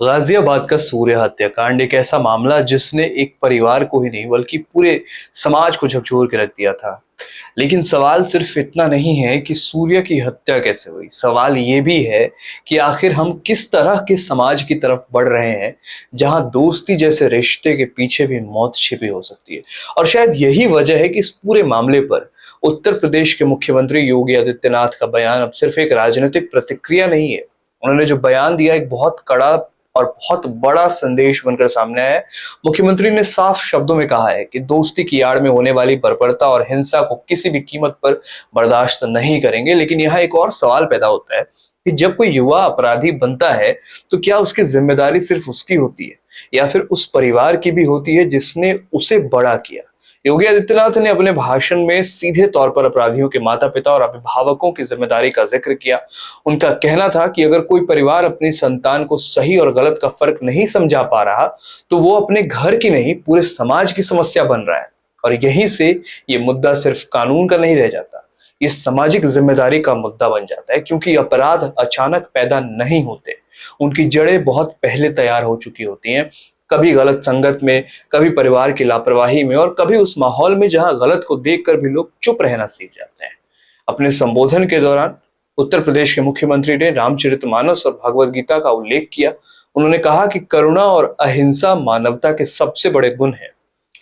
गाजियाबाद का सूर्य हत्याकांड एक ऐसा मामला जिसने एक परिवार को ही नहीं बल्कि पूरे समाज को झकझोर के रख दिया था। लेकिन सवाल सिर्फ इतना नहीं है कि सूर्य की हत्या कैसे हुई, सवाल ये भी है कि आखिर हम किस तरह के समाज की तरफ बढ़ रहे हैं जहां दोस्ती जैसे रिश्ते के पीछे भी मौत छिपी हो सकती है। और शायद यही वजह है कि इस पूरे मामले पर उत्तर प्रदेश के मुख्यमंत्री योगी आदित्यनाथ का बयान अब सिर्फ एक राजनीतिक प्रतिक्रिया नहीं है। उन्होंने जो बयान दिया एक बहुत कड़ा और बहुत बड़ा संदेश बनकर सामने आया है। मुख्यमंत्री ने साफ शब्दों में कहा है कि दोस्ती की आड़ में होने वाली बर्बरता और हिंसा को किसी भी कीमत पर बर्दाश्त नहीं करेंगे। लेकिन यहाँ एक और सवाल पैदा होता है कि जब कोई युवा अपराधी बनता है तो क्या उसकी जिम्मेदारी सिर्फ उसकी होती है या फिर उस परिवार की भी होती है जिसने उसे बड़ा किया। योगी आदित्यनाथ ने अपने भाषण में सीधे तौर पर अपराधियों के माता पिता और अभिभावकों की जिम्मेदारी का जिक्र किया। उनका कहना था कि अगर कोई परिवार अपनी संतान को सही और गलत का फर्क नहीं समझा पा रहा तो वो अपने घर की नहीं पूरे समाज की समस्या बन रहा है। और यहीं से ये मुद्दा सिर्फ कानून का नहीं रह जाता, ये सामाजिक जिम्मेदारी का मुद्दा बन जाता है, क्योंकि अपराध अचानक पैदा नहीं होते, उनकी जड़ें बहुत पहले तैयार हो चुकी होती हैं। कभी गलत संगत में, कभी परिवार की लापरवाही में और कभी उस माहौल में जहां गलत को देखकर भी लोग चुप रहना सीख जाते हैं। अपने संबोधन के दौरान उत्तर प्रदेश के मुख्यमंत्री ने रामचरितमानस और भगवद गीता का उल्लेख किया। उन्होंने कहा कि करुणा और अहिंसा मानवता के सबसे बड़े गुण हैं।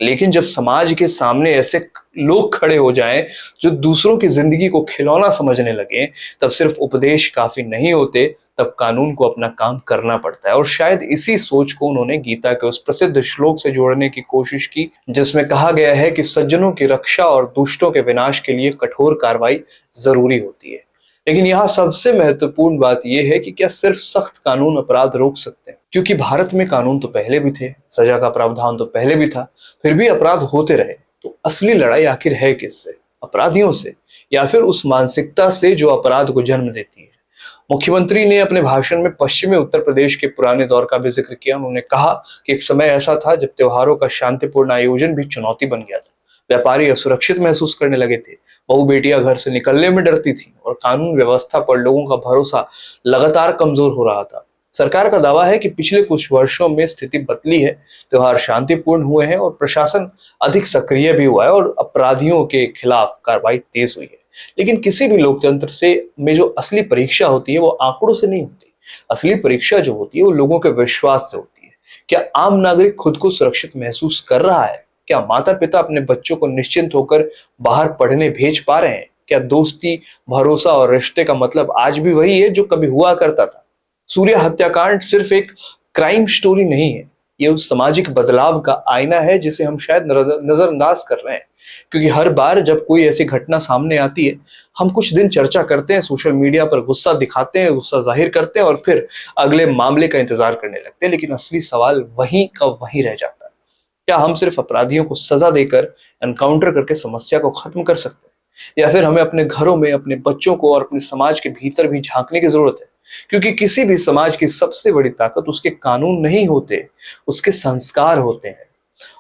लेकिन जब समाज के सामने ऐसे लोग खड़े हो जाएं जो दूसरों की जिंदगी को खिलौना समझने लगे, तब सिर्फ उपदेश काफी नहीं होते, तब कानून को अपना काम करना पड़ता है। और शायद इसी सोच को उन्होंने गीता के उस प्रसिद्ध श्लोक से जोड़ने की कोशिश की जिसमें कहा गया है कि सज्जनों की रक्षा और दुष्टों के विनाश के लिए कठोर कार्रवाई जरूरी होती है। लेकिन यहाँ सबसे महत्वपूर्ण बात यह है कि क्या सिर्फ सख्त कानून अपराध रोक सकते हैं? क्योंकि भारत में कानून तो पहले भी थे, सजा का प्रावधान तो पहले भी था, फिर भी अपराध होते रहे। तो असली लड़ाई आखिर है किससे? अपराधियों से या फिर उस मानसिकता से जो अपराध को जन्म देती है? मुख्यमंत्री ने अपने भाषण में पश्चिमी उत्तर प्रदेश के पुराने दौर का भी जिक्र किया। उन्होंने कहा कि एक समय ऐसा था जब त्योहारों का शांतिपूर्ण आयोजन भी चुनौती बन गया था। व्यापारी असुरक्षित महसूस करने लगे थे, बहु बेटियां घर से निकलने में डरती थी और कानून व्यवस्था पर लोगों का भरोसा लगातार कमजोर हो रहा था। सरकार का दावा है कि पिछले कुछ वर्षों में स्थिति बदली है, त्योहार शांतिपूर्ण हुए हैं और प्रशासन अधिक सक्रिय भी हुआ है और अपराधियों के खिलाफ कार्रवाई तेज हुई है। लेकिन किसी भी लोकतंत्र से में जो असली परीक्षा होती है वो आंकड़ों से नहीं होती। असली परीक्षा जो होती है वो लोगों के विश्वास से होती है। क्या आम नागरिक खुद को सुरक्षित महसूस कर रहा है? क्या माता पिता अपने बच्चों को निश्चिंत होकर बाहर पढ़ने भेज पा रहे हैं? क्या दोस्ती, भरोसा और रिश्ते का मतलब आज भी वही है जो कभी हुआ करता था? सूर्य हत्याकांड सिर्फ एक क्राइम स्टोरी नहीं है, ये उस सामाजिक बदलाव का आईना है जिसे हम शायद नजरअंदाज कर रहे हैं। क्योंकि हर बार जब कोई ऐसी घटना सामने आती है, हम कुछ दिन चर्चा करते हैं, सोशल मीडिया पर गुस्सा दिखाते हैं, गुस्सा जाहिर करते हैं और फिर अगले मामले का इंतजार करने लगते हैं। लेकिन असली सवाल वहीं का वहीं रह जाता है। क्या हम सिर्फ अपराधियों को सजा देकर, एनकाउंटर करके समस्या को खत्म कर सकते हैं, या फिर हमें अपने घरों में, अपने बच्चों को और अपने समाज के भीतर भी झांकने की जरूरत है? क्योंकि किसी भी समाज की सबसे बड़ी ताकत उसके कानून नहीं होते, उसके संस्कार होते हैं।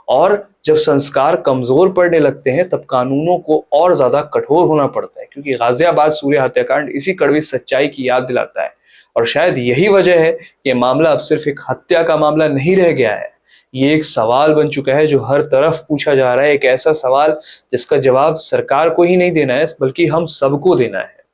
और जब संस्कार कमजोर पड़ने लगते हैं तब कानूनों को और ज्यादा कठोर होना पड़ता है। क्योंकि गाजियाबाद सूर्य हत्याकांड इसी कड़वी सच्चाई की याद दिलाता है। और शायद यही वजह है कि ये मामला अब सिर्फ एक हत्या का मामला नहीं रह गया है, ये एक सवाल बन चुका है जो हर तरफ पूछा जा रहा है। एक ऐसा सवाल जिसका जवाब सरकार को ही नहीं देना है बल्कि हम सबको देना है।